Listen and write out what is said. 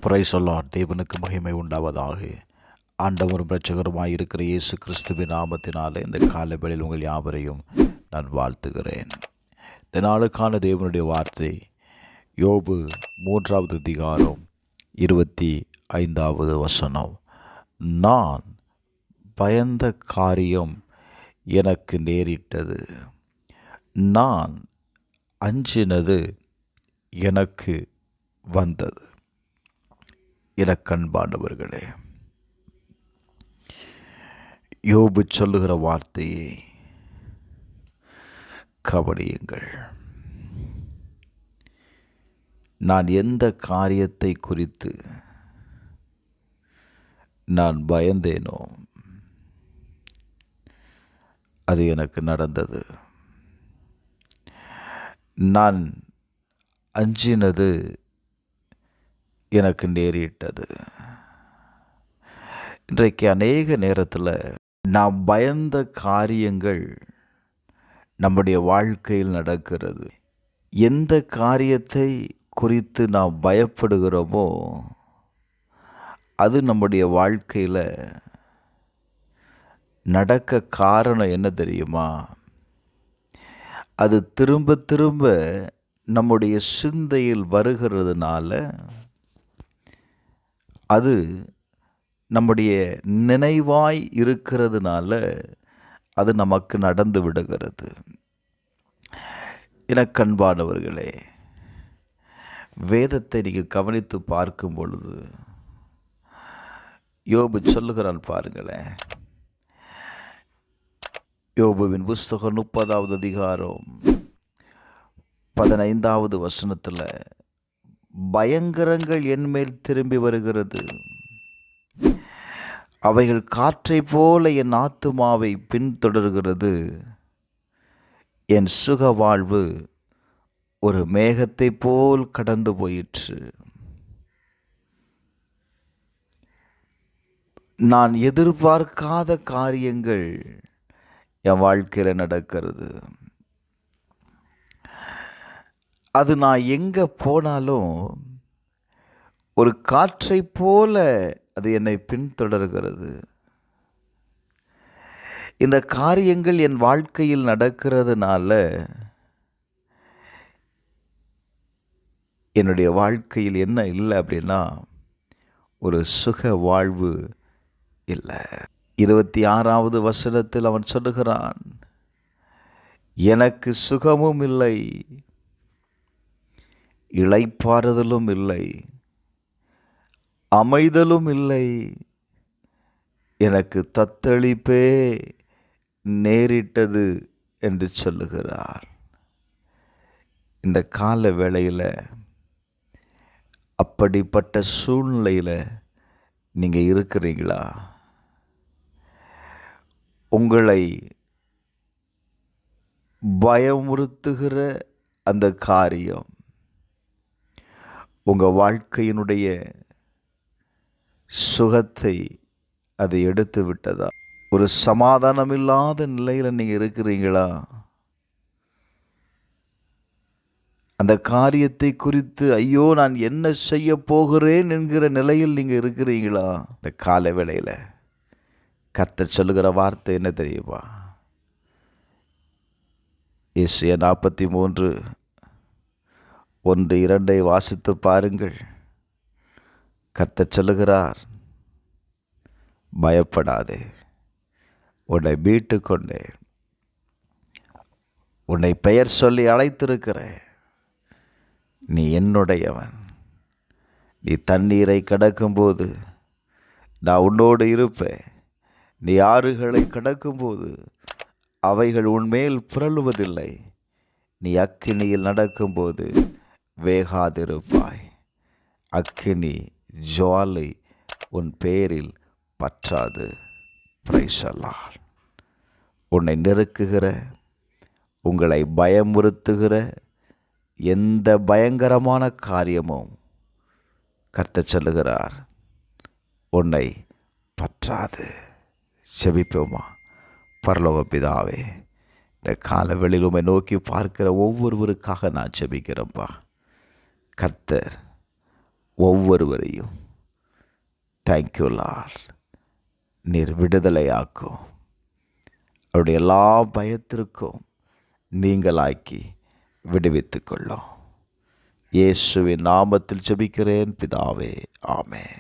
Price Lord. தேவனுக்கு மகிமை உண்டாவதாக. ஆண்டவரும் இரட்சகருமாய் இருக்கிற இயேசு கிறிஸ்துவின் நாமத்தினாலே இந்த காலவேளையில் உங்கள் யாவரையும் நான் வாழ்த்துகிறேன். இந்த நாளுக்கான தேவனுடைய வார்த்தை யோபு 3வது அதிகாரம் 25வது வசனம். நான் பயந்த காரியம் எனக்கு நேரிட்டது, நான் அஞ்சினது எனக்கு வந்தது. எனக்கன்பானவர்களே, யோபு சொல்லுகிற வார்த்தையை கவனியுங்கள். நான் எந்த காரியத்தை குறித்து நான் பயந்தேனோ அது எனக்கு நடந்தது. நான் அஞ்சினது எனக்கு நேரிட்டது. இன்றைக்கு அநேக நேரத்தில் நாம் பயந்த காரியங்கள் நம்முடைய வாழ்க்கையில் நடக்கிறது. எந்த காரியத்தை குறித்து நாம் பயப்படுகிறோமோ அது நம்முடைய வாழ்க்கையில் நடக்க காரணம் என்ன தெரியுமா? அது திரும்ப திரும்ப நம்முடைய சிந்தையில் வருகிறதுனால, அது நம்முடைய நினைவாய் இருக்கிறதுனால அது நமக்கு நடந்து விடுகிறது. எனக்கன்பானவர்களே, வேதத்தை நீங்கள் கவனித்து பார்க்கும் பொழுது யோபு சொல்லுகிறான் பாருங்களேன். யோபுவின் புஸ்தகம் 30வது அதிகாரம் 15வது வசனத்தில், பயங்கரங்கள் என்மேல் திரும்பி வருகிறது, அவைகள் காற்றை போல என் ஆத்துமாவை பின்தொடர்கிறது, என் சுக வாழ்வு ஒரு மேகத்தை போல் கடந்து போயிற்று. நான் எதிர்பார்க்காத காரியங்கள் என் வாழ்க்கையில் நடக்கிறது. அது நான் எங்கே போனாலும் ஒரு காற்றை போல அது என்னை பின்தொடர்கிறது. இந்த காரியங்கள் என் வாழ்க்கையில் நடக்கிறதுனால என்னுடைய வாழ்க்கையில் என்ன இல்லை அப்படின்னா ஒரு சுக வாழ்வு இல்லை. 26வது வசனத்தில் அவன் சொல்லுகிறான், எனக்கு சுகமும் இல்லை, இளைப்பாறுதலும் இல்லை, அமைதலும் இல்லை, எனக்கு தத்தளிப்பே நேரிட்டது என்று சொல்லுகிறார். இந்த கால வேளையில் அப்படிப்பட்ட சூழ்நிலையில் நீங்கள் இருக்கிறீங்களா? உங்களை பயமுறுத்துகிற அந்த காரியம் உங்கள் வாழ்க்கையினுடைய சுகத்தை அதை எடுத்து விட்டதா? ஒரு சமாதானம் இல்லாத நிலையில் நீங்கள் இருக்கிறீங்களா? அந்த காரியத்தை குறித்து ஐயோ நான் என்ன செய்ய போகிறேன் என்கிற நிலையில் நீங்கள் இருக்கிறீங்களா? இந்த கால வேளையில் கர்த்தர் சொல்லுகிற வார்த்தை என்ன தெரியுமா? ஏசாயா 43:1-2 வாசித்து பாருங்கள். கர்த்தர் சொல்லுகிறார், பயப்படாதே, உன்னை மீட்டு கொண்டேன், உன்னை பெயர் சொல்லி அழைத்திருக்கிறேன், நீ என்னுடையவன், நீ தண்ணீரை கடக்கும்போது நான் உன்னோடு இருப்பேன், நீ ஆறுகளை கடக்கும்போது அவைகள் உன்மேல் புரளுவதில்லை, நீ அக்கினியில் நடக்கும்போது வேகாதிருப்பாய், அக்கினி ஜுவாலை உன் பேரில் பற்றாது. Praise the Lord. உன்னை நெருக்குகிற, உங்களை பயமுறுத்துகிற எந்த பயங்கரமான காரியமும் கர்த்தர் சொல்லுகிறார் உன்னை பற்றாது. செபிப்போமா? பரலோக பிதாவே, இந்த காலவெளியில் உம்மை நோக்கி பார்க்கிற ஒவ்வொருவருக்காக நான் செபிக்கிறேன்ப்பா. கர்த்தர் ஒவ்வொருவரையும் தேங்க்யூ லார்ட், நீர் விடுதலையாக்கும், அவருடைய எல்லா பயத்திற்கும் நீங்களாக்கி விடுவித்துக் கொள்ளும். இயேசுவின் நாமத்தில் ஜெபிக்கிறேன் பிதாவே, ஆமென்.